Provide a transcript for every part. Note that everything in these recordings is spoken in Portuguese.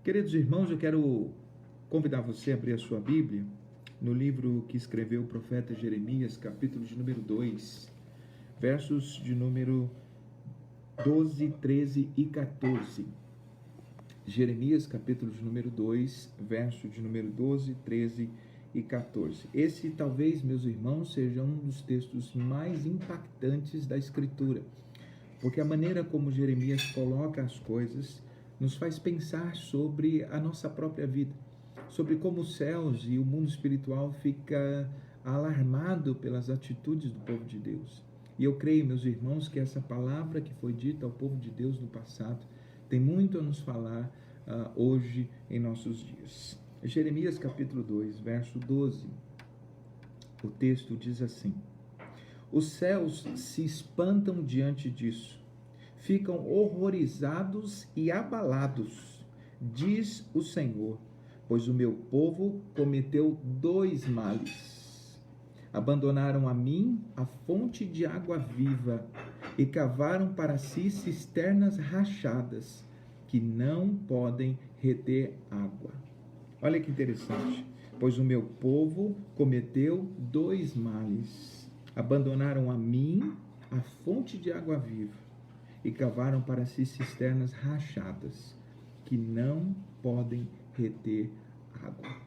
Queridos irmãos, eu quero convidar você a abrir a sua Bíblia no livro que escreveu o profeta Jeremias, capítulo de número 2, versos de número 12, 13 e 14. Jeremias, capítulo de número 2, verso de número 12, 13 e 14. Esse talvez, meus irmãos, seja um dos textos mais impactantes da Escritura, porque a maneira como Jeremias coloca as coisas nos faz pensar sobre a nossa própria vida, sobre como os céus e o mundo espiritual fica alarmado pelas atitudes do povo de Deus. E eu creio, meus irmãos, que essa palavra que foi dita ao povo de Deus no passado tem muito a nos falar hoje em nossos dias. Jeremias capítulo 2, verso 12. O texto diz assim: os céus se espantam diante disso, ficam horrorizados e abalados, diz o Senhor, pois o meu povo cometeu dois males. Abandonaram a mim a fonte de água viva e cavaram para si cisternas rachadas, que não podem reter água. Olha que interessante. Pois o meu povo cometeu dois males. Abandonaram a mim a fonte de água viva e cavaram para si cisternas rachadas, que não podem reter água.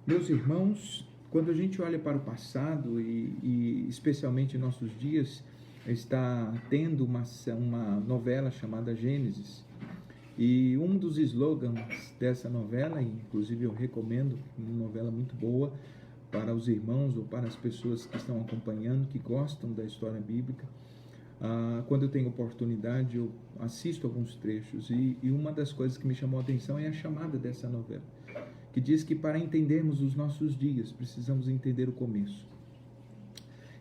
Meus irmãos, quando a gente olha para o passado e especialmente em nossos dias, está tendo uma novela chamada Gênesis. E um dos slogans dessa novela, inclusive eu recomendo, uma novela muito boa para os irmãos ou para as pessoas que estão acompanhando, que gostam da história bíblica. Quando eu tenho oportunidade, eu assisto alguns trechos e uma das coisas que me chamou a atenção é a chamada dessa novela, que diz que para entendermos os nossos dias, precisamos entender o começo.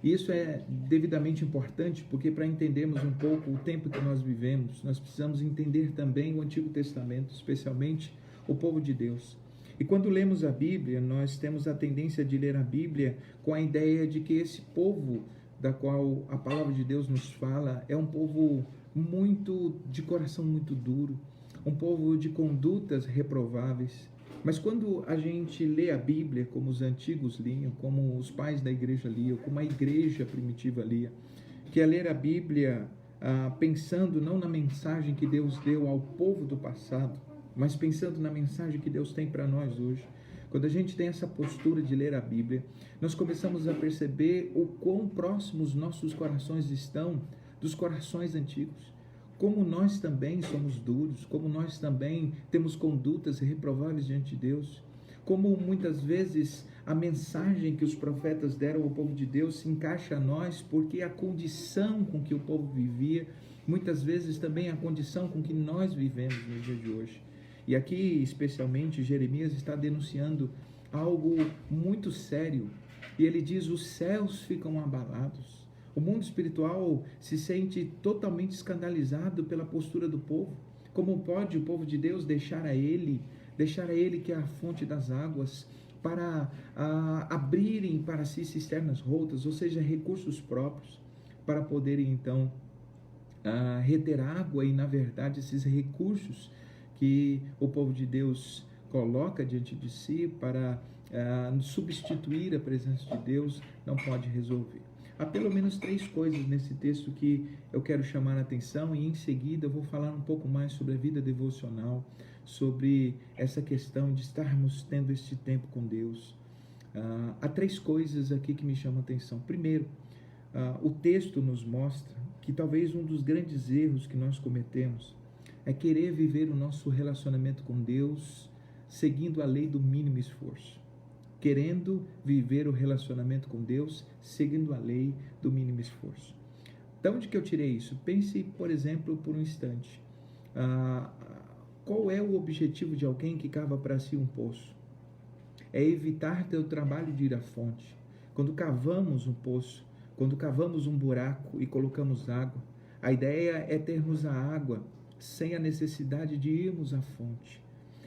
E isso é devidamente importante, porque para entendermos um pouco o tempo que nós vivemos, nós precisamos entender também o Antigo Testamento, especialmente o povo de Deus. E quando lemos a Bíblia, nós temos a tendência de ler a Bíblia com a ideia de que esse povo da qual a palavra de Deus nos fala é um povo de coração muito duro, um povo de condutas reprováveis. Mas quando a gente lê a Bíblia como os antigos liam, como os pais da igreja liam, como a igreja primitiva lia, que é ler a Bíblia pensando não na mensagem que Deus deu ao povo do passado, mas pensando na mensagem que Deus tem para nós hoje. Quando a gente tem essa postura de ler a Bíblia, nós começamos a perceber o quão próximos nossos corações estão dos corações antigos. Como nós também somos duros, como nós também temos condutas reprováveis diante de Deus, como muitas vezes a mensagem que os profetas deram ao povo de Deus se encaixa a nós, porque a condição com que o povo vivia, muitas vezes também a condição com que nós vivemos no dia de hoje. E aqui, especialmente, Jeremias está denunciando algo muito sério, e ele diz: os céus ficam abalados. O mundo espiritual se sente totalmente escandalizado pela postura do povo. Como pode o povo de Deus deixar a ele que é a fonte das águas, para abrirem para si cisternas rotas, ou seja, recursos próprios, para poderem então reter água, e na verdade esses recursos que o povo de Deus coloca diante de si para substituir a presença de Deus, não pode resolver. Há pelo menos 3 coisas nesse texto que eu quero chamar a atenção, e em seguida eu vou falar um pouco mais sobre a vida devocional, sobre essa questão de estarmos tendo este tempo com Deus. Há 3 coisas aqui que me chamam a atenção. Primeiro, o texto nos mostra que talvez um dos grandes erros que nós cometemos é querer viver o nosso relacionamento com Deus seguindo a lei do mínimo esforço. Querendo viver o relacionamento com Deus seguindo a lei do mínimo esforço. De onde que eu tirei isso? Pense, por exemplo, por um instante. Qual é o objetivo de alguém que cava para si um poço? É evitar ter o trabalho de ir à fonte. Quando cavamos um poço, quando cavamos um buraco e colocamos água, a ideia é termos a água sem a necessidade de irmos à fonte.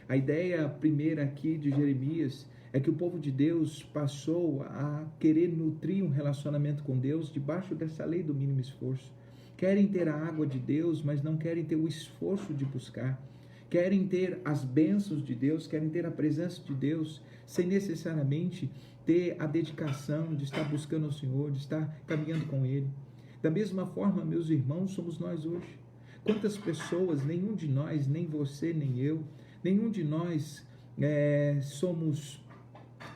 A ideia primeira aqui de Jeremias é que o povo de Deus passou a querer nutrir um relacionamento com Deus debaixo dessa lei do mínimo esforço. Querem ter a água de Deus, mas não querem ter o esforço de buscar. querem ter as bênçãos de Deus, querem ter a presença de Deus, sem necessariamente ter a dedicação de estar buscando o Senhor, de estar caminhando com Ele. Da mesma forma, meus irmãos, somos nós hoje. Quantas pessoas, nenhum de nós, nem você, nem eu, nenhum de nós somos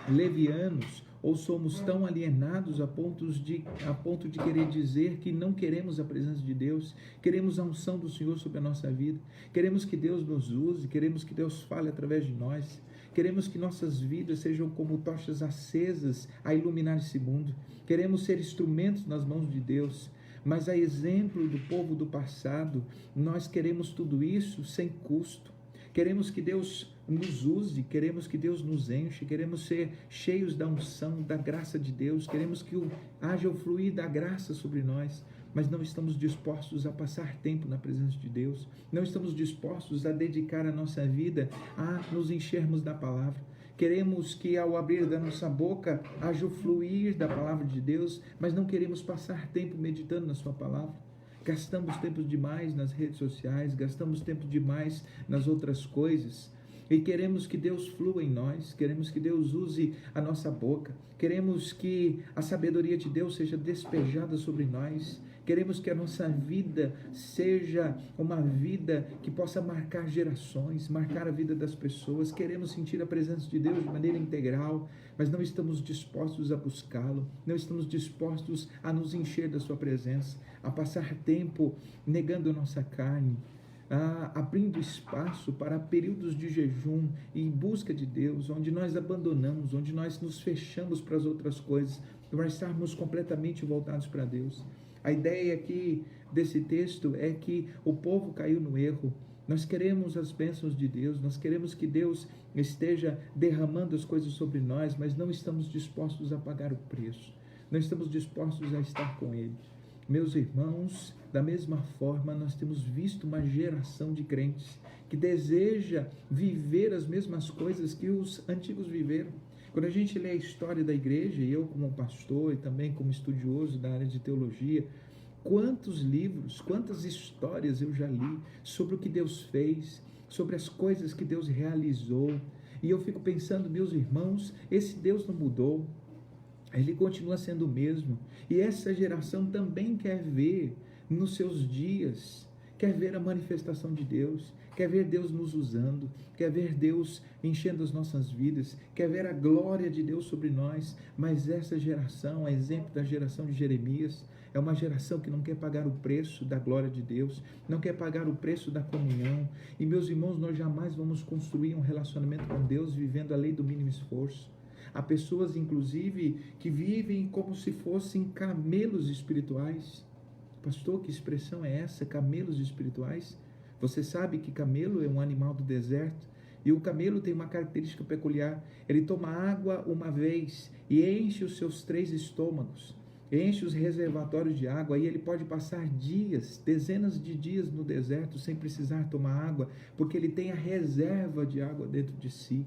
levianos ou somos tão alienados a ponto de querer dizer que não queremos a presença de Deus, queremos a unção do Senhor sobre a nossa vida, queremos que Deus nos use, queremos que Deus fale através de nós, queremos que nossas vidas sejam como tochas acesas a iluminar esse mundo, queremos ser instrumentos nas mãos de Deus. Mas a exemplo do povo do passado, nós queremos tudo isso sem custo. Queremos que Deus nos use, queremos que Deus nos enche, queremos ser cheios da unção, da graça de Deus, queremos que haja o fluir da graça sobre nós, mas não estamos dispostos a passar tempo na presença de Deus, não estamos dispostos a dedicar a nossa vida a nos enchermos da palavra. Queremos que ao abrir da nossa boca haja o fluir da palavra de Deus, mas não queremos passar tempo meditando na sua palavra. Gastamos tempo demais nas redes sociais, gastamos tempo demais nas outras coisas e queremos que Deus flua em nós, queremos que Deus use a nossa boca, queremos que a sabedoria de Deus seja despejada sobre nós, queremos que a nossa vida seja uma vida que possa marcar gerações, marcar a vida das pessoas, queremos sentir a presença de Deus de maneira integral, mas não estamos dispostos a buscá-lo, não estamos dispostos a nos encher da sua presença, a passar tempo negando a nossa carne, abrindo espaço para períodos de jejum e em busca de Deus, onde nós abandonamos, onde nós nos fechamos para as outras coisas, para estarmos completamente voltados para Deus. A ideia aqui desse texto é que o povo caiu no erro. Nós queremos as bênçãos de Deus, nós queremos que Deus esteja derramando as coisas sobre nós, mas não estamos dispostos a pagar o preço, não estamos dispostos a estar com Ele. Meus irmãos, da mesma forma, nós temos visto uma geração de crentes que deseja viver as mesmas coisas que os antigos viveram. Quando a gente lê a história da igreja, e eu como pastor e também como estudioso da área de teologia, quantos livros, quantas histórias eu já li sobre o que Deus fez, sobre as coisas que Deus realizou, e eu fico pensando, meus irmãos, esse Deus não mudou, Ele continua sendo o mesmo, e essa geração também quer ver nos seus dias, quer ver a manifestação de Deus, quer ver Deus nos usando, quer ver Deus enchendo as nossas vidas, quer ver a glória de Deus sobre nós, mas essa geração, a exemplo da geração de Jeremias, é uma geração que não quer pagar o preço da glória de Deus, não quer pagar o preço da comunhão, e meus irmãos, nós jamais vamos construir um relacionamento com Deus vivendo a lei do mínimo esforço. Há pessoas, inclusive, que vivem como se fossem camelos espirituais. Pastor, que expressão é essa? Camelos espirituais? Você sabe que camelo é um animal do deserto e o camelo tem uma característica peculiar. Ele toma água uma vez e enche os seus 3 estômagos, enche os reservatórios de água e ele pode passar dias, dezenas de dias no deserto sem precisar tomar água, porque ele tem a reserva de água dentro de si.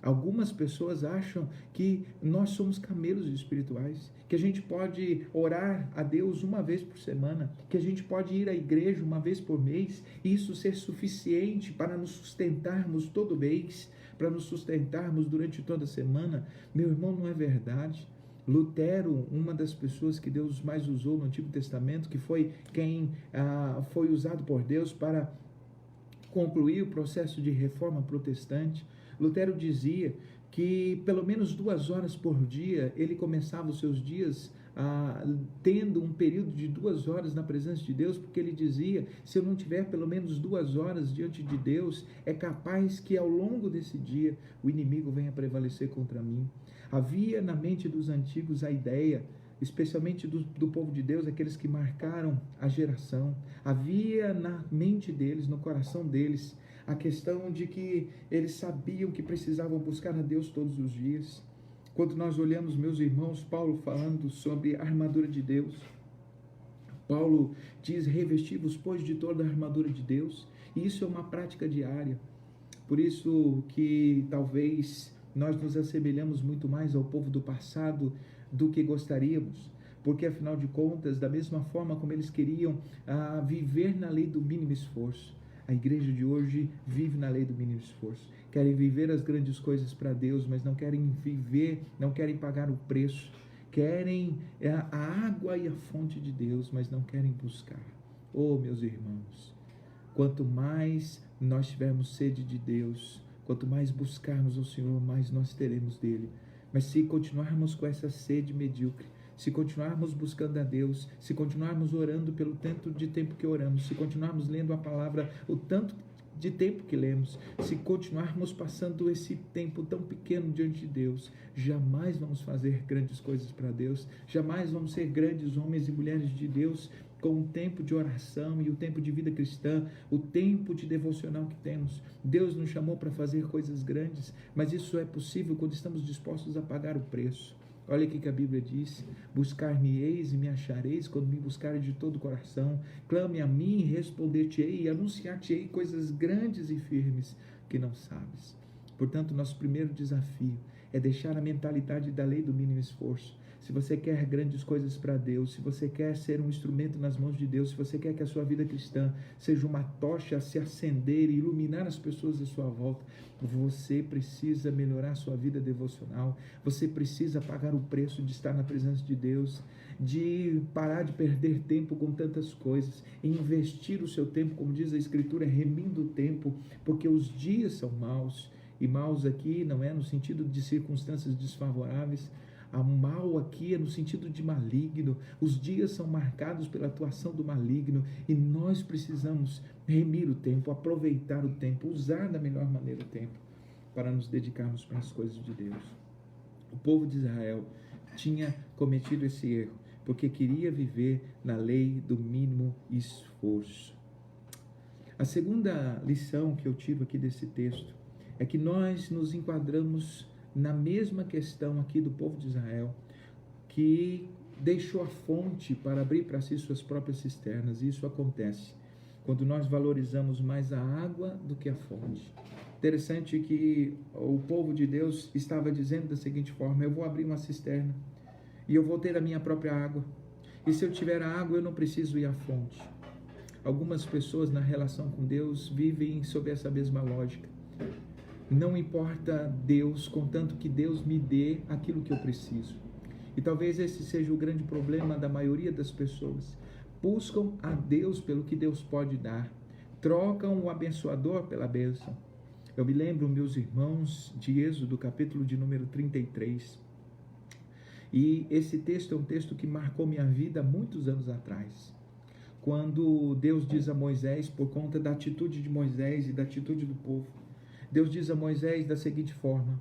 Algumas pessoas acham que nós somos camelos espirituais, que a gente pode orar a Deus uma vez por semana, que a gente pode ir à igreja uma vez por mês, e isso ser suficiente para nos sustentarmos todo mês, para nos sustentarmos durante toda a semana. Meu irmão, não é verdade. Lutero, uma das pessoas que Deus mais usou no Antigo Testamento, que foi quem foi usado por Deus para concluir o processo de reforma protestante, Lutero dizia que pelo menos 2 horas por dia ele começava os seus dias tendo um período de 2 horas na presença de Deus, porque ele dizia, se eu não tiver pelo menos 2 horas diante de Deus, é capaz que ao longo desse dia o inimigo venha prevalecer contra mim. Havia na mente dos antigos a ideia, especialmente do povo de Deus, aqueles que marcaram a geração, havia na mente deles, no coração deles, a questão de que eles sabiam que precisavam buscar a Deus todos os dias. Quando nós olhamos, meus irmãos, Paulo falando sobre a armadura de Deus, Paulo diz, revesti-vos, pois, de toda a armadura de Deus, e isso é uma prática diária. Por isso que talvez nós nos assemelhamos muito mais ao povo do passado do que gostaríamos, porque afinal de contas, da mesma forma como eles queriam viver na lei do mínimo esforço, A igreja de hoje vive na lei do mínimo esforço. Querem viver as grandes coisas para Deus, mas não querem viver, não querem pagar o preço. Querem a água e a fonte de Deus, mas não querem buscar. Oh, meus irmãos, quanto mais nós tivermos sede de Deus, quanto mais buscarmos o Senhor, mais nós teremos dele. Mas se continuarmos com essa sede medíocre, se continuarmos buscando a Deus, se continuarmos orando pelo tanto de tempo que oramos, se continuarmos lendo a palavra o tanto de tempo que lemos, se continuarmos passando esse tempo tão pequeno diante de Deus, jamais vamos fazer grandes coisas para Deus, jamais vamos ser grandes homens e mulheres de Deus com o tempo de oração e o tempo de vida cristã, o tempo de devocional que temos. Deus nos chamou para fazer coisas grandes, mas isso é possível quando estamos dispostos a pagar o preço. Olha o que a Bíblia diz: buscar-me-eis e me achareis quando me buscares de todo o coração, clame a mim e responder-te-ei e anunciar-te-ei coisas grandes e firmes que não sabes. Portanto, nosso primeiro desafio é deixar a mentalidade da lei do mínimo esforço. Se você quer grandes coisas para Deus, se você quer ser um instrumento nas mãos de Deus, se você quer que a sua vida cristã seja uma tocha a se acender e iluminar as pessoas à sua volta, você precisa melhorar a sua vida devocional, você precisa pagar o preço de estar na presença de Deus, de parar de perder tempo com tantas coisas, investir o seu tempo, como diz a Escritura, remindo o tempo, porque os dias são maus, e maus aqui não é no sentido de circunstâncias desfavoráveis. A mal aqui é no sentido de maligno. Os dias são marcados pela atuação do maligno e nós precisamos remir o tempo, aproveitar o tempo, usar da melhor maneira o tempo para nos dedicarmos para as coisas de Deus. O povo de Israel tinha cometido esse erro porque queria viver na lei do mínimo esforço. A segunda lição que eu tiro aqui desse texto é que nós nos enquadramos na mesma questão aqui do povo de Israel, que deixou a fonte para abrir para si suas próprias cisternas. Isso acontece quando nós valorizamos mais a água do que a fonte. Interessante que o povo de Deus estava dizendo da seguinte forma: eu vou abrir uma cisterna e eu vou ter a minha própria água, e se eu tiver a água eu não preciso ir à fonte. Algumas pessoas na relação com Deus vivem sob essa mesma lógica. Não importa Deus, contanto que Deus me dê aquilo que eu preciso. E talvez esse seja o grande problema da maioria das pessoas. Buscam a Deus pelo que Deus pode dar. Trocam o abençoador pela bênção. Eu me lembro, meus irmãos, de Êxodo, capítulo de número 33. E esse texto é um texto que marcou minha vida há muitos anos atrás. Quando Deus diz a Moisés, por conta da atitude de Moisés e da atitude do povo, Deus diz a Moisés da seguinte forma: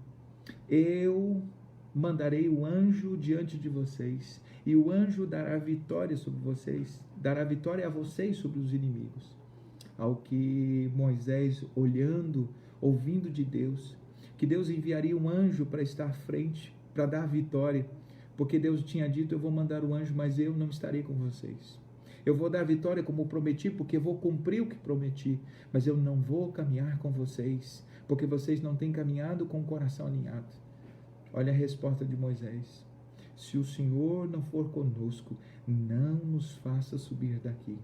eu mandarei o anjo diante de vocês, e o anjo dará vitória sobre vocês, dará vitória a vocês sobre os inimigos. Ao que Moisés, olhando, ouvindo de Deus, que Deus enviaria um anjo para estar à frente, para dar vitória, porque Deus tinha dito: eu vou mandar o anjo, mas eu não estarei com vocês. Eu vou dar vitória como prometi, porque vou cumprir o que prometi, mas eu não vou caminhar com vocês, porque vocês não têm caminhado com o coração alinhado. Olha a resposta de Moisés: se o Senhor não for conosco, não nos faça subir daqui.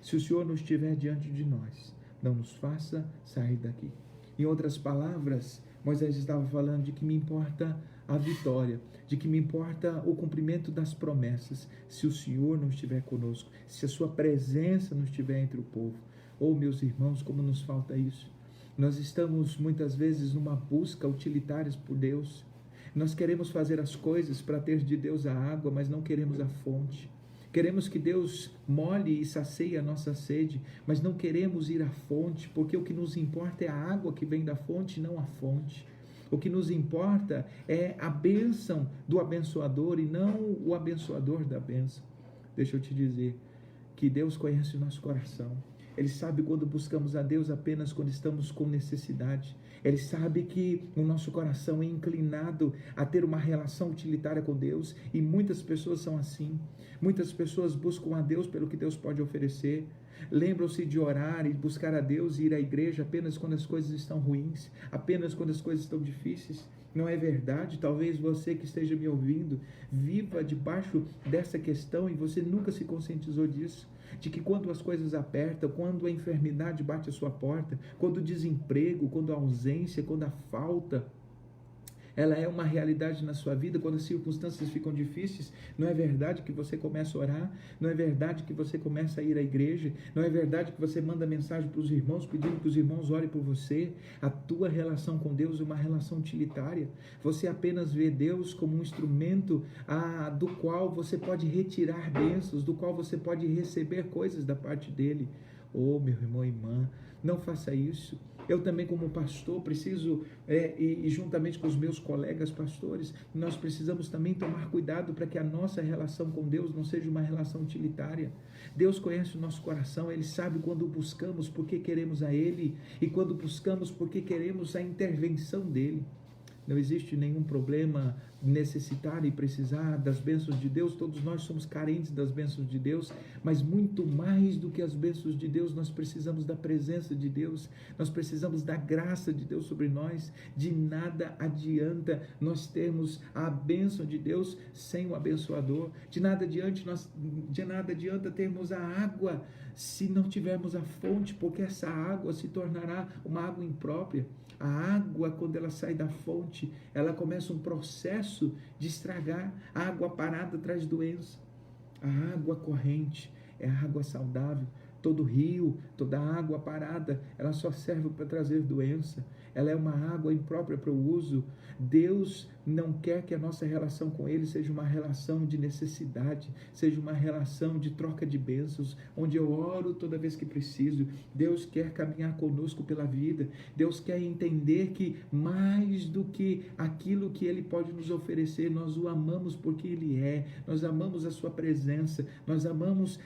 Se o Senhor não estiver diante de nós, não nos faça sair daqui. Em outras palavras, Moisés estava falando de que me importa a vitória, de que me importa o cumprimento das promessas, se o Senhor não estiver conosco, se a sua presença não estiver entre o povo. Oh, meus irmãos, como nos falta isso. Nós estamos muitas vezes numa busca utilitária por Deus. Nós queremos fazer as coisas para ter de Deus a água, mas não queremos a fonte. Queremos que Deus molhe e sacie a nossa sede, mas não queremos ir à fonte, porque o que nos importa é a água que vem da fonte, não a fonte. O que nos importa é a bênção do abençoador e não o abençoador da bênção. Deixa eu te dizer que Deus conhece o nosso coração. Ele sabe quando buscamos a Deus apenas quando estamos com necessidade. Ele sabe que o nosso coração é inclinado a ter uma relação utilitária com Deus, e muitas pessoas são assim. Muitas pessoas buscam a Deus pelo que Deus pode oferecer. Lembram-se de orar e buscar a Deus e ir à igreja apenas quando as coisas estão ruins, apenas quando as coisas estão difíceis. Não é verdade? Talvez você que esteja me ouvindo viva debaixo dessa questão e você nunca se conscientizou disso. De que quando as coisas apertam, quando a enfermidade bate a sua porta, quando o desemprego, quando a ausência, quando a falta, ela é uma realidade na sua vida, quando as circunstâncias ficam difíceis, não é verdade que você começa a orar, não é verdade que você começa a ir à igreja, não é verdade que você manda mensagem para os irmãos, pedindo que os irmãos orem por você. A tua relação com Deus é uma relação utilitária, você apenas vê Deus como um instrumento do qual você pode retirar bênçãos, do qual você pode receber coisas da parte dele. Oh, meu irmão e irmã, não faça isso. Eu também, como pastor, preciso, e juntamente com os meus colegas pastores, nós precisamos também tomar cuidado para que a nossa relação com Deus não seja uma relação utilitária. Deus conhece o nosso coração, Ele sabe quando buscamos porque queremos a Ele e quando buscamos porque queremos a intervenção dEle. Não existe nenhum problema necessitar e precisar das bênçãos de Deus. Todos nós somos carentes das bênçãos de Deus, mas muito mais do que as bênçãos de Deus, nós precisamos da presença de Deus, nós precisamos da graça de Deus sobre nós. De nada adianta nós termos a bênção de Deus sem o abençoador. De nada adianta termos a água se não tivermos a fonte, porque essa água se tornará uma água imprópria. A água, quando ela sai da fonte, ela começa um processo de estragar. A água parada traz doença. A água corrente é a água saudável. Todo rio, toda água parada, ela só serve para trazer doença. Ela é uma água imprópria para o uso. Deus não quer que a nossa relação com Ele seja uma relação de necessidade, seja uma relação de troca de bênçãos, onde eu oro toda vez que preciso. Deus quer caminhar conosco pela vida. Deus quer entender que mais do que aquilo que Ele pode nos oferecer, nós o amamos porque Ele é. Nós amamos a Sua presença, nós amamos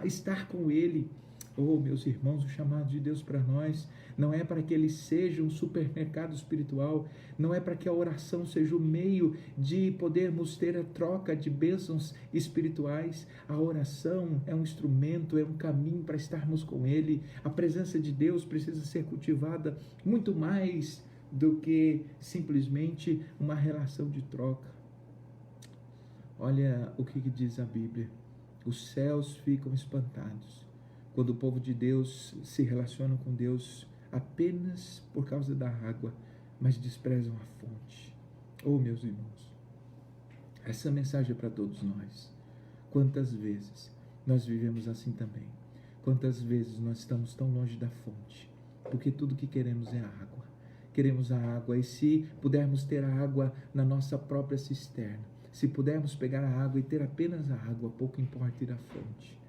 estar com Ele. Oh, meus irmãos, o chamado de Deus para nós não é para que ele seja um supermercado espiritual, não é para que a oração seja o meio de podermos ter a troca de bênçãos espirituais. A oração é um instrumento, é um caminho para estarmos com ele. A presença de Deus precisa ser cultivada muito mais do que simplesmente uma relação de troca. Olha o que diz a Bíblia: os céus ficam espantados quando o povo de Deus se relaciona com Deus apenas por causa da água, mas desprezam a fonte. Oh, meus irmãos, essa mensagem é para todos nós. Quantas vezes nós vivemos assim também? Quantas vezes nós estamos tão longe da fonte? Porque tudo que queremos é a água. Queremos a água, e se pudermos ter a água na nossa própria cisterna, se pudermos pegar a água e ter apenas a água, pouco importa ir à fonte.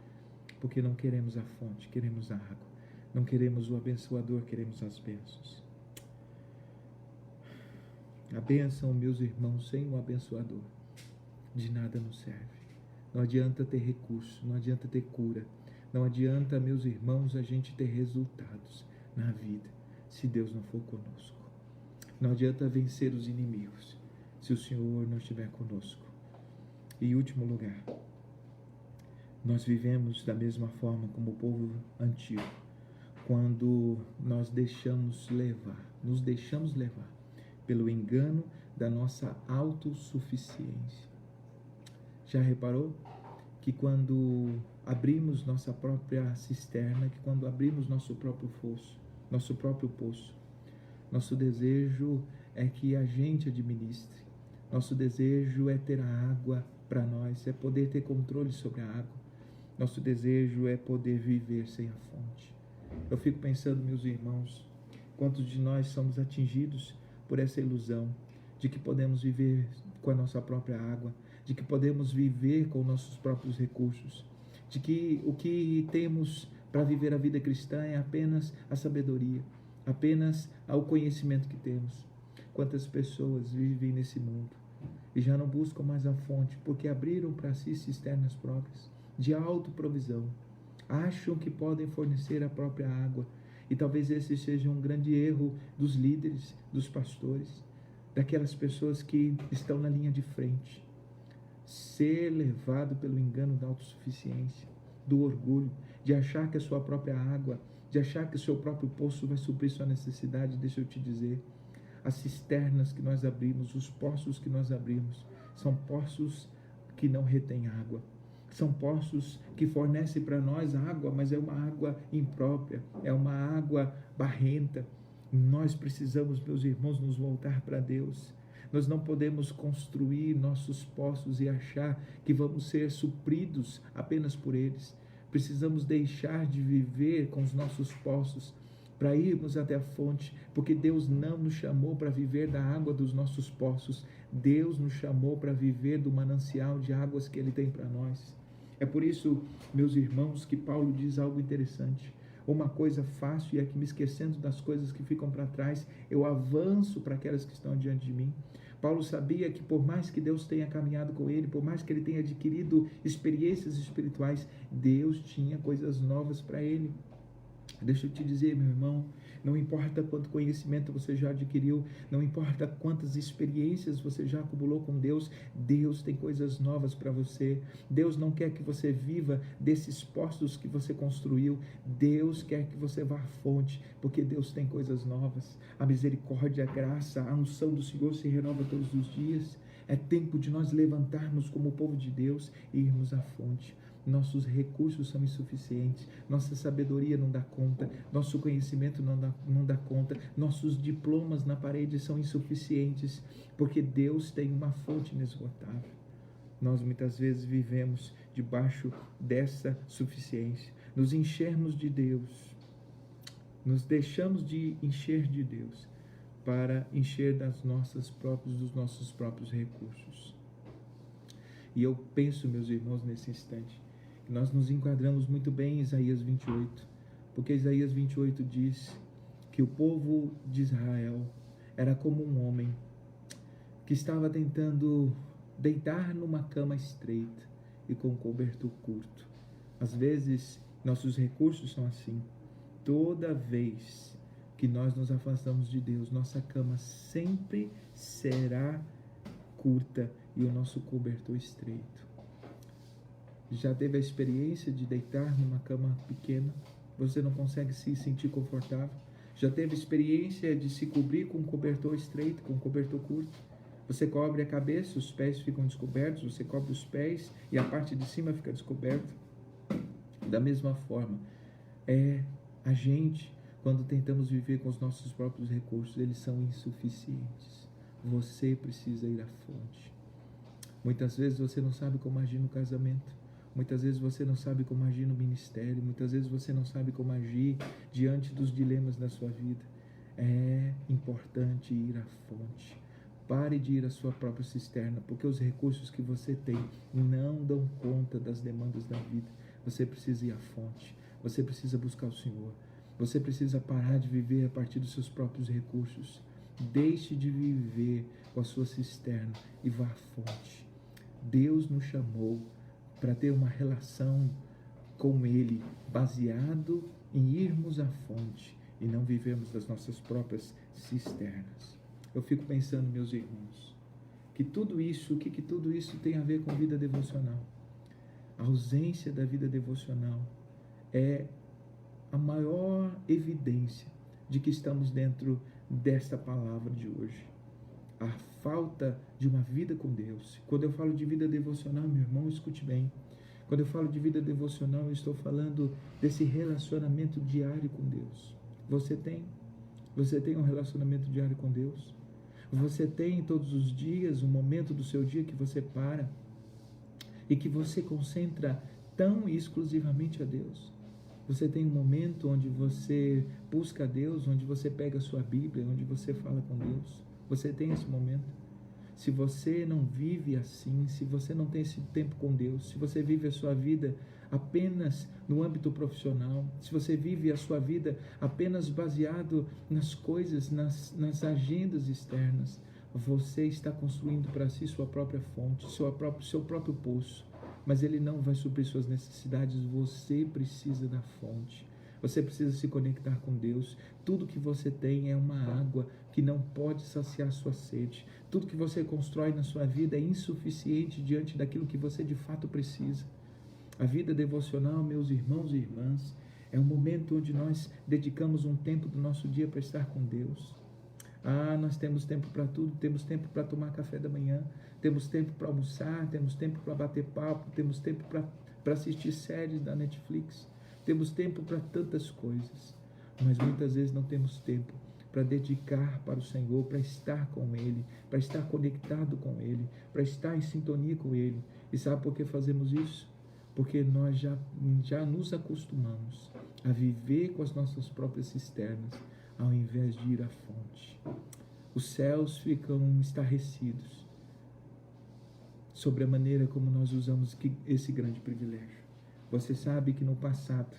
Porque não queremos a fonte, queremos a água. Não queremos o abençoador, queremos as bênçãos. A bênção, meus irmãos, sem o abençoador, de nada nos serve. Não adianta ter recurso, não adianta ter cura. Não adianta, meus irmãos, a gente ter resultados na vida, se Deus não for conosco. Não adianta vencer os inimigos, se o Senhor não estiver conosco. E em último lugar, nós vivemos da mesma forma como o povo antigo, quando nós nos deixamos levar pelo engano da nossa autossuficiência. Já reparou que quando abrimos nossa própria cisterna, que quando abrimos nosso próprio poço, nosso desejo é que a gente administre, nosso desejo é ter a água para nós, é poder ter controle sobre a água. Nosso desejo é poder viver sem a fonte. Eu fico pensando, meus irmãos, quantos de nós somos atingidos por essa ilusão de que podemos viver com a nossa própria água, de que podemos viver com nossos próprios recursos, de que o que temos para viver a vida cristã é apenas a sabedoria, apenas o conhecimento que temos. Quantas pessoas vivem nesse mundo e já não buscam mais a fonte porque abriram para si cisternas próprias de autoprovisão, acham que podem fornecer a própria água, e talvez esse seja um grande erro dos líderes, dos pastores, daquelas pessoas que estão na linha de frente. Ser levado pelo engano da autossuficiência, do orgulho, de achar que a sua própria água, de achar que o seu próprio poço vai suprir sua necessidade. Deixa eu te dizer, as cisternas que nós abrimos, os poços que nós abrimos, são poços que não retêm água. São poços que fornecem para nós água, mas é uma água imprópria, é uma água barrenta. Nós precisamos, meus irmãos, nos voltar para Deus. Nós não podemos construir nossos poços e achar que vamos ser supridos apenas por eles. Precisamos deixar de viver com os nossos poços para irmos até a fonte, porque Deus não nos chamou para viver da água dos nossos poços. Deus nos chamou para viver do manancial de águas que Ele tem para nós. É por isso, meus irmãos, que Paulo diz algo interessante. Uma coisa fácil é que, me esquecendo das coisas que ficam para trás, eu avanço para aquelas que estão diante de mim. Paulo sabia que por mais que Deus tenha caminhado com ele, por mais que ele tenha adquirido experiências espirituais, Deus tinha coisas novas para ele. Deixa eu te dizer, meu irmão, não importa quanto conhecimento você já adquiriu, não importa quantas experiências você já acumulou com Deus, Deus tem coisas novas para você. Deus não quer que você viva desses postos que você construiu. Deus quer que você vá à fonte, porque Deus tem coisas novas. A misericórdia, a graça, a unção do Senhor se renova todos os dias. É tempo de nós levantarmos como povo de Deus e irmos à fonte. Nossos recursos são insuficientes, nossa sabedoria não dá conta, nosso conhecimento não dá conta, nossos diplomas na parede são insuficientes, porque Deus tem uma fonte inesgotável. Nós muitas vezes vivemos debaixo dessa suficiência, nos enchermos de Deus, nos deixamos de encher de Deus para encher dos nossos próprios recursos. E eu penso, meus irmãos, nesse instante, que nós nos enquadramos muito bem em Isaías 28, porque Isaías 28 diz que o povo de Israel era como um homem que estava tentando deitar numa cama estreita e com um cobertor curto. Às vezes, nossos recursos são assim. Toda vez que nós nos afastamos de Deus, nossa cama sempre será curta e o nosso cobertor estreito. Já teve a experiência de deitar numa cama pequena? Você não consegue se sentir confortável? Já teve experiência de se cobrir com um cobertor estreito, com um cobertor curto? Você cobre a cabeça, os pés ficam descobertos, você cobre os pés e a parte de cima fica descoberta. Da mesma forma, a gente, quando tentamos viver com os nossos próprios recursos, eles são insuficientes. Você precisa ir à fonte. Muitas vezes você não sabe como agir no casamento. Muitas vezes você não sabe como agir no ministério. Muitas vezes você não sabe como agir diante dos dilemas da sua vida. É importante ir à fonte. Pare de ir à sua própria cisterna, porque os recursos que você tem não dão conta das demandas da vida. Você precisa ir à fonte. Você precisa buscar o Senhor. Você precisa parar de viver a partir dos seus próprios recursos. Deixe de viver com a sua cisterna e vá à fonte. Deus nos chamou para ter uma relação com Ele, baseado em irmos à fonte e não vivermos das nossas próprias cisternas. Eu fico pensando, meus irmãos, que tudo isso, o que tudo isso tem a ver com vida devocional? A ausência da vida devocional é a maior evidência de que estamos dentro desta palavra de hoje. A falta de uma vida com Deus. Quando eu falo de vida devocional, meu irmão, escute bem. Quando eu falo de vida devocional, eu estou falando desse relacionamento diário com Deus. Você tem um relacionamento diário com Deus? Você tem todos os dias um momento do seu dia que você para e que você concentra tão exclusivamente a Deus? Você tem um momento onde você busca a Deus, onde você pega a sua Bíblia, onde você fala com Deus? Você tem esse momento? Se você não vive assim, se você não tem esse tempo com Deus, se você vive a sua vida apenas no âmbito profissional, se você vive a sua vida apenas baseado nas coisas, nas agendas externas, você está construindo para si sua própria fonte, seu próprio poço, mas ele não vai suprir suas necessidades. Você precisa da fonte. Você precisa se conectar com Deus. Tudo que você tem é uma água que não pode saciar sua sede. Tudo que você constrói na sua vida é insuficiente diante daquilo que você de fato precisa. A vida devocional, meus irmãos e irmãs, é um momento onde nós dedicamos um tempo do nosso dia para estar com Deus. Nós temos tempo para tudo, temos tempo para tomar café da manhã, temos tempo para almoçar, temos tempo para bater papo, temos tempo para assistir séries da Netflix, temos tempo para tantas coisas, mas muitas vezes não temos tempo para dedicar para o Senhor, para estar com Ele, para estar conectado com Ele, para estar em sintonia com Ele. E sabe por que fazemos isso? Porque nós já nos acostumamos a viver com as nossas próprias cisternas, ao invés de ir à fonte. Os céus ficam estarrecidos sobre a maneira como nós usamos esse grande privilégio. Você sabe que no passado,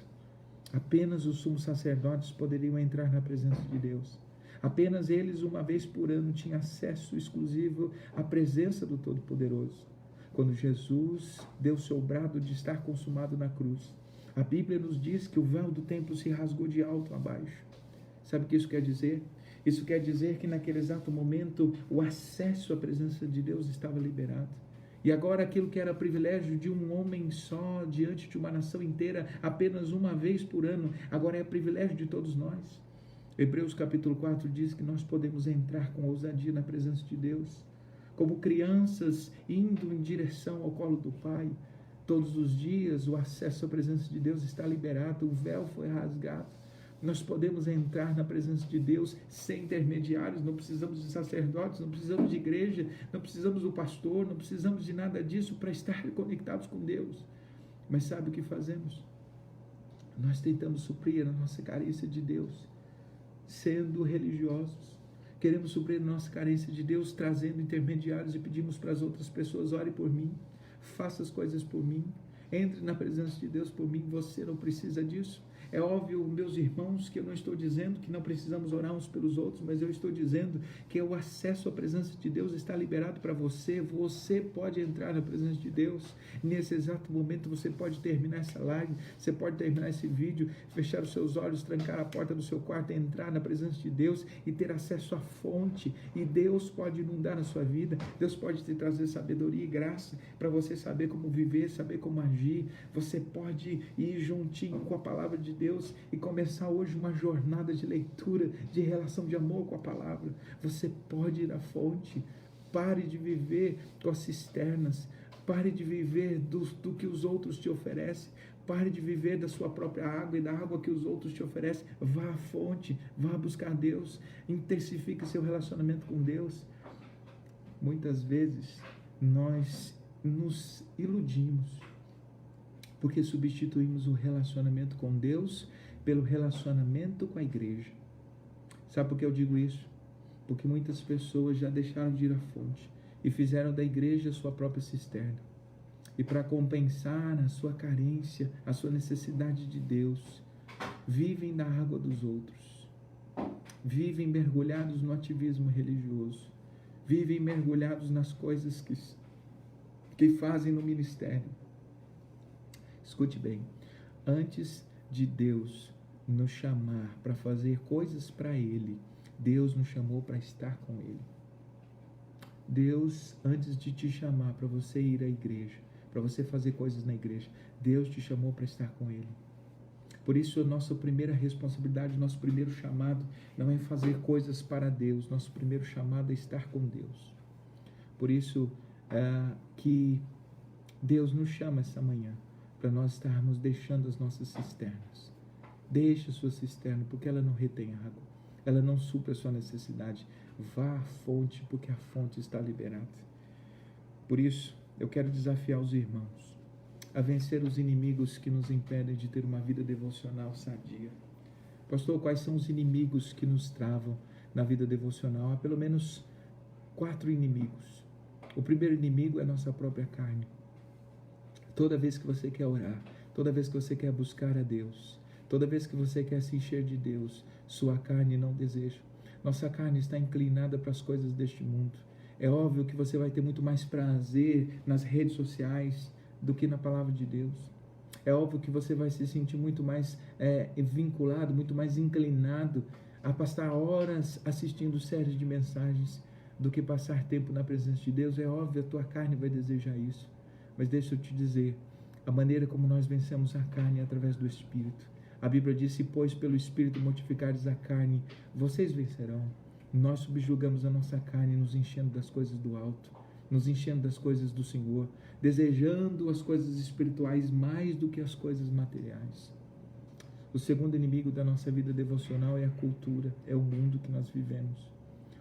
apenas os sumos sacerdotes poderiam entrar na presença de Deus. Apenas eles, uma vez por ano, tinham acesso exclusivo à presença do Todo-Poderoso. Quando Jesus deu seu brado de estar consumado na cruz, a Bíblia nos diz que o véu do templo se rasgou de alto a baixo. Sabe o que isso quer dizer? Isso quer dizer que naquele exato momento o acesso à presença de Deus estava liberado. E agora aquilo que era privilégio de um homem só, diante de uma nação inteira, apenas uma vez por ano, agora é privilégio de todos nós. Hebreus capítulo 4 diz que nós podemos entrar com ousadia na presença de Deus, como crianças indo em direção ao colo do Pai. Todos os dias o acesso à presença de Deus está liberado, o véu foi rasgado. Nós podemos entrar na presença de Deus sem intermediários, não precisamos de sacerdotes, não precisamos de igreja, não precisamos do pastor, não precisamos de nada disso para estar conectados com Deus. Mas sabe o que fazemos? Nós tentamos suprir a nossa carência de Deus, sendo religiosos. Queremos suprir a nossa carência de Deus, trazendo intermediários e pedimos para as outras pessoas: ore por mim, faça as coisas por mim, entre na presença de Deus por mim. Você não precisa disso. É óbvio, meus irmãos, que eu não estou dizendo que não precisamos orar uns pelos outros, mas eu estou dizendo que o acesso à presença de Deus está liberado para você. Você pode entrar na presença de Deus. Nesse exato momento você pode terminar essa live, você pode terminar esse vídeo, fechar os seus olhos, trancar a porta do seu quarto, entrar na presença de Deus e ter acesso à fonte. E Deus pode inundar na sua vida, Deus pode te trazer sabedoria e graça para você saber como viver, saber como agir. Você pode ir juntinho com a palavra de Deus e começar hoje uma jornada de leitura, de relação de amor com a palavra. Você pode ir à fonte. Pare de viver com as cisternas, pare de viver do que os outros te oferecem, pare de viver da sua própria água e da água que os outros te oferecem. Vá à fonte, vá buscar Deus, intensifique seu relacionamento com Deus. Muitas vezes nós nos iludimos, porque substituímos o relacionamento com Deus pelo relacionamento com a igreja. Sabe por que eu digo isso? Porque muitas pessoas já deixaram de ir à fonte e fizeram da igreja a sua própria cisterna. E para compensar a sua carência, a sua necessidade de Deus, vivem da água dos outros. Vivem mergulhados no ativismo religioso. Vivem mergulhados nas coisas que fazem no ministério. Escute bem, antes de Deus nos chamar para fazer coisas para Ele, Deus nos chamou para estar com Ele. Deus, antes de te chamar para você ir à igreja, para você fazer coisas na igreja, Deus te chamou para estar com Ele. Por isso, a nossa primeira responsabilidade, nosso primeiro chamado não é fazer coisas para Deus, nosso primeiro chamado é estar com Deus. Por isso que Deus nos chama essa manhã, para nós estarmos deixando as nossas cisternas. Deixe a sua cisterna, porque ela não retém água, ela não supre a sua necessidade. Vá à fonte, porque a fonte está liberada. Por isso, eu quero desafiar os irmãos a vencer os inimigos que nos impedem de ter uma vida devocional sadia. Pastor, quais são os inimigos que nos travam na vida devocional? Há pelo menos 4 inimigos. O primeiro inimigo é a nossa própria carne. Toda vez que você quer orar, toda vez que você quer buscar a Deus, toda vez que você quer se encher de Deus, sua carne não deseja. Nossa carne está inclinada para as coisas deste mundo. É óbvio que você vai ter muito mais prazer nas redes sociais do que na palavra de Deus. É óbvio que você vai se sentir muito mais vinculado, muito mais inclinado a passar horas assistindo séries de mensagens do que passar tempo na presença de Deus. É óbvio, a tua carne vai desejar isso. Mas deixa eu te dizer, a maneira como nós vencemos a carne é através do Espírito. A Bíblia diz: se pois pelo Espírito mortificares a carne, vocês vencerão. Nós subjugamos a nossa carne, nos enchendo das coisas do alto, nos enchendo das coisas do Senhor, desejando as coisas espirituais mais do que as coisas materiais. O segundo inimigo da nossa vida devocional é a cultura, é o mundo que nós vivemos.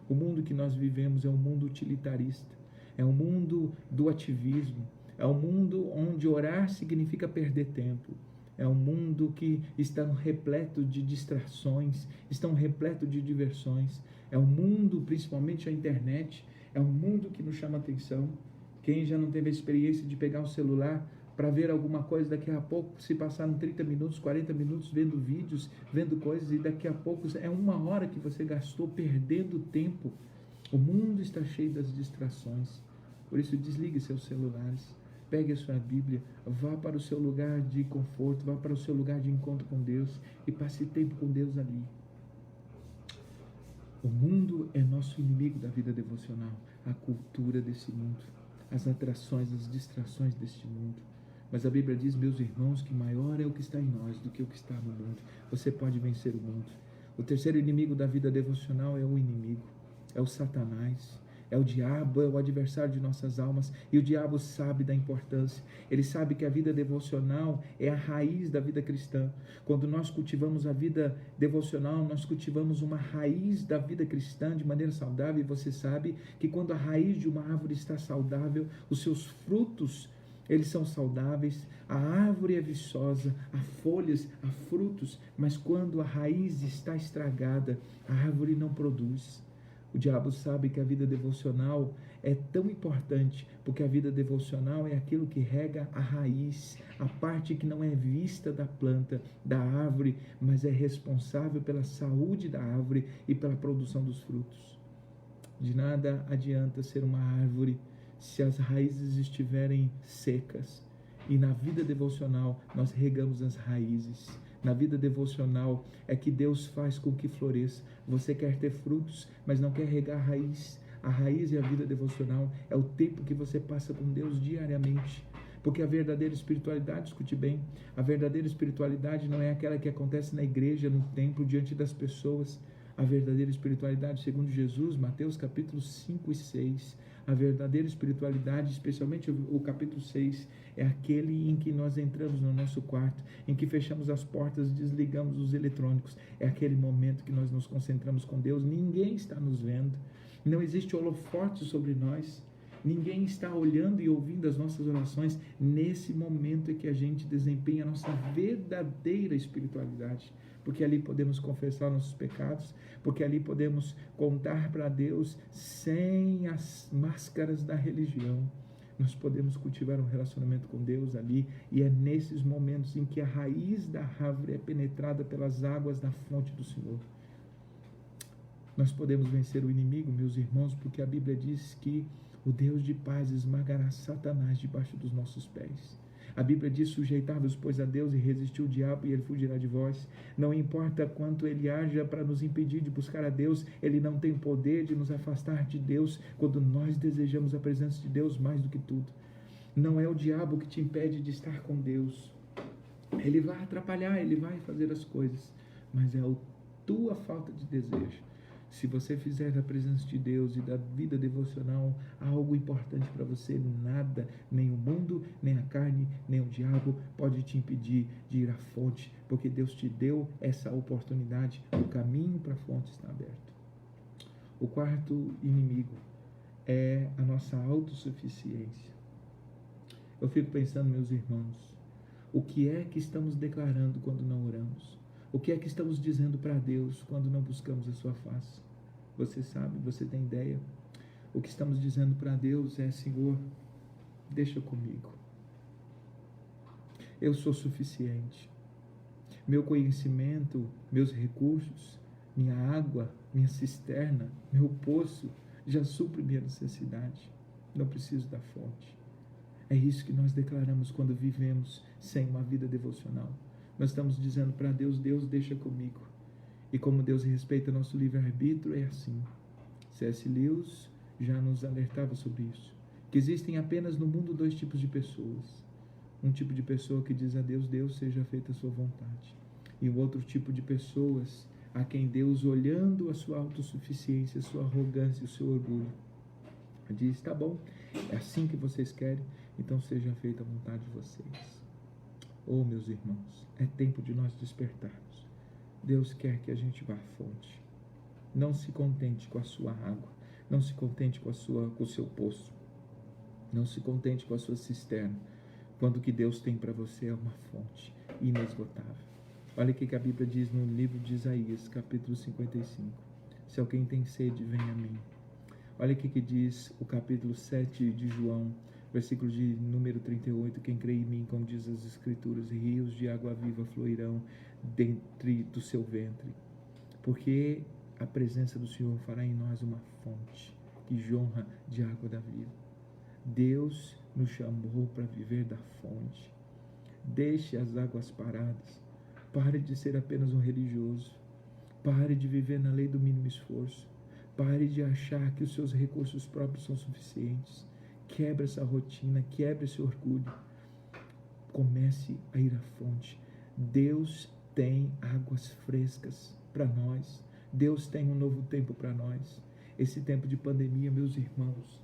O mundo que nós vivemos é um mundo utilitarista, é um mundo do ativismo, é um mundo onde orar significa perder tempo. É um mundo que está repleto de distrações, está repleto de diversões. É um mundo, principalmente a internet, é um mundo que nos chama atenção. Quem já não teve a experiência de pegar o celular para ver alguma coisa, daqui a pouco se passaram 30 minutos, 40 minutos vendo vídeos, vendo coisas, e daqui a pouco é 1 hora que você gastou perdendo tempo. O mundo está cheio das distrações. Por isso, desligue seus celulares. Pegue a sua Bíblia, vá para o seu lugar de conforto, vá para o seu lugar de encontro com Deus e passe tempo com Deus ali. O mundo é nosso inimigo da vida devocional, a cultura desse mundo, as atrações, as distrações deste mundo. Mas a Bíblia diz, meus irmãos, que maior é o que está em nós do que o que está no mundo. Você pode vencer o mundo. O terceiro inimigo da vida devocional é o inimigo, é o Satanás. É o diabo, é o adversário de nossas almas, e o diabo sabe da importância. Ele sabe que a vida devocional é a raiz da vida cristã. Quando nós cultivamos a vida devocional, nós cultivamos uma raiz da vida cristã de maneira saudável, e você sabe que quando a raiz de uma árvore está saudável, os seus frutos, eles são saudáveis. A árvore é viçosa, há folhas, há frutos, mas quando a raiz está estragada, a árvore não produz. O diabo sabe que a vida devocional é tão importante, porque a vida devocional é aquilo que rega a raiz, a parte que não é vista da planta, da árvore, mas é responsável pela saúde da árvore e pela produção dos frutos. De nada adianta ser uma árvore se as raízes estiverem secas. E na vida devocional nós regamos as raízes. Na vida devocional é que Deus faz com que floresça. Você quer ter frutos, mas não quer regar a raiz. A raiz é a vida devocional, é o tempo que você passa com Deus diariamente. Porque a verdadeira espiritualidade, escute bem, a verdadeira espiritualidade não é aquela que acontece na igreja, no templo, diante das pessoas. A verdadeira espiritualidade, segundo Jesus, Mateus capítulo 5 e 6, a verdadeira espiritualidade, especialmente o capítulo 6, é aquele em que nós entramos no nosso quarto, em que fechamos as portas, desligamos os eletrônicos. É aquele momento que nós nos concentramos com Deus. Ninguém está nos vendo, não existe holofote sobre nós, ninguém está olhando e ouvindo as nossas orações. Nesse momento é que a gente desempenha a nossa verdadeira espiritualidade, porque ali podemos confessar nossos pecados, porque ali podemos contar para Deus sem as máscaras da religião. Nós podemos cultivar um relacionamento com Deus ali, e é nesses momentos em que a raiz da árvore é penetrada pelas águas da fonte do Senhor. Nós podemos vencer o inimigo, meus irmãos, porque a Bíblia diz que o Deus de paz esmagará Satanás debaixo dos nossos pés. A Bíblia diz, sujeitai-vos, pois, a Deus, e resistiu o diabo, e ele fugirá de vós. Não importa quanto ele haja para nos impedir de buscar a Deus, ele não tem poder de nos afastar de Deus quando nós desejamos a presença de Deus mais do que tudo. Não é o diabo que te impede de estar com Deus. Ele vai atrapalhar, ele vai fazer as coisas, mas é a tua falta de desejo. Se você fizer da presença de Deus e da vida devocional algo importante para você, nada, nem o mundo, nem a carne, nem o diabo pode te impedir de ir à fonte, porque Deus te deu essa oportunidade. O caminho para a fonte está aberto. O quarto inimigo é a nossa autossuficiência. Eu fico pensando, meus irmãos, o que é que estamos declarando quando não oramos? O que é que estamos dizendo para Deus quando não buscamos a sua face? Você sabe, você tem ideia? O que estamos dizendo para Deus é: Senhor, deixa comigo. Eu sou suficiente. Meu conhecimento, meus recursos, minha água, minha cisterna, meu poço já supre minha necessidade. Não preciso da fonte. É isso que nós declaramos quando vivemos sem uma vida devocional. Nós estamos dizendo para Deus: Deus, deixa comigo. E como Deus respeita nosso livre-arbítrio, é assim. C.S. Lewis já nos alertava sobre isso, que existem apenas no mundo 2 tipos de pessoas. Um tipo de pessoa que diz a Deus: Deus, seja feita a sua vontade. E um outro tipo de pessoas a quem Deus, olhando a sua autossuficiência, a sua arrogância, o seu orgulho, diz: tá bom, é assim que vocês querem, então seja feita a vontade de vocês. Oh, meus irmãos, é tempo de nós despertarmos. Deus quer que a gente vá à fonte. Não se contente com a sua água, não se contente com o seu poço, não se contente com a sua cisterna, quando o que Deus tem para você é uma fonte inesgotável. Olha o que a Bíblia diz no livro de Isaías, capítulo 55. Se alguém tem sede, venha a mim. Olha o que diz o capítulo 7 de João, versículo de número 38. Quem crê em mim, como diz as Escrituras, rios de água viva fluirão dentro do seu ventre. Porque a presença do Senhor fará em nós uma fonte que jorra de água da vida. Deus nos chamou para viver da fonte. Deixe as águas paradas. Pare de ser apenas um religioso. Pare de viver na lei do mínimo esforço. Pare de achar que os seus recursos próprios são suficientes. Quebre essa rotina, quebre esse orgulho. Comece a ir à fonte. Deus tem águas frescas para nós. Deus tem um novo tempo para nós. Esse tempo de pandemia, meus irmãos,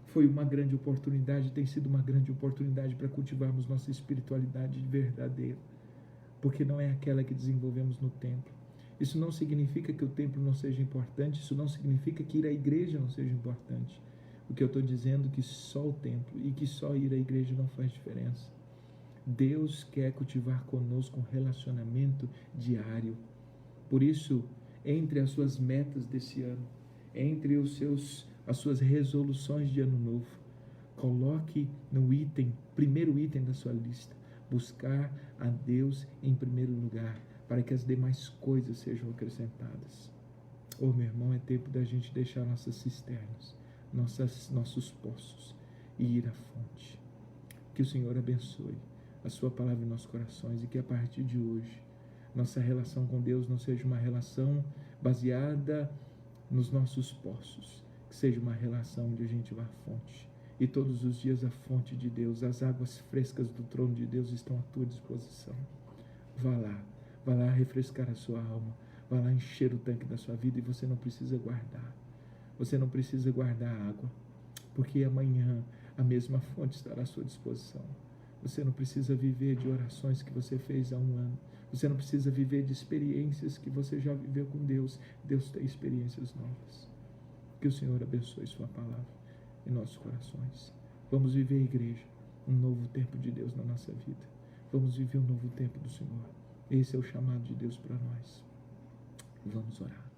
foi uma grande oportunidade, tem sido uma grande oportunidade para cultivarmos nossa espiritualidade verdadeira, porque não é aquela que desenvolvemos no templo. Isso não significa que o templo não seja importante, isso não significa que ir à igreja não seja importante. O que eu estou dizendo é que só o templo e que só ir à igreja não faz diferença. Deus quer cultivar conosco um relacionamento diário. Por isso, entre as suas metas desse ano, entre as suas resoluções de ano novo, coloque no primeiro item da sua lista, buscar a Deus em primeiro lugar, para que as demais coisas sejam acrescentadas. Oh, meu irmão, é tempo da gente deixar nossas cisternas, nossos poços e ir à fonte. Que o Senhor abençoe a sua palavra em nossos corações e que a partir de hoje nossa relação com Deus não seja uma relação baseada nos nossos poços, que seja uma relação onde a gente vá à fonte. E todos os dias a fonte de Deus, as águas frescas do trono de Deus estão à tua disposição. Vá lá refrescar a sua alma, vá lá encher o tanque da sua vida e você não precisa guardar. Você não precisa guardar água, porque amanhã a mesma fonte estará à sua disposição. Você não precisa viver de orações que você fez há um ano. Você não precisa viver de experiências que você já viveu com Deus. Deus tem experiências novas. Que o Senhor abençoe sua palavra em nossos corações. Vamos viver, igreja, um novo tempo de Deus na nossa vida. Vamos viver um novo tempo do Senhor. Esse é o chamado de Deus para nós. Vamos orar.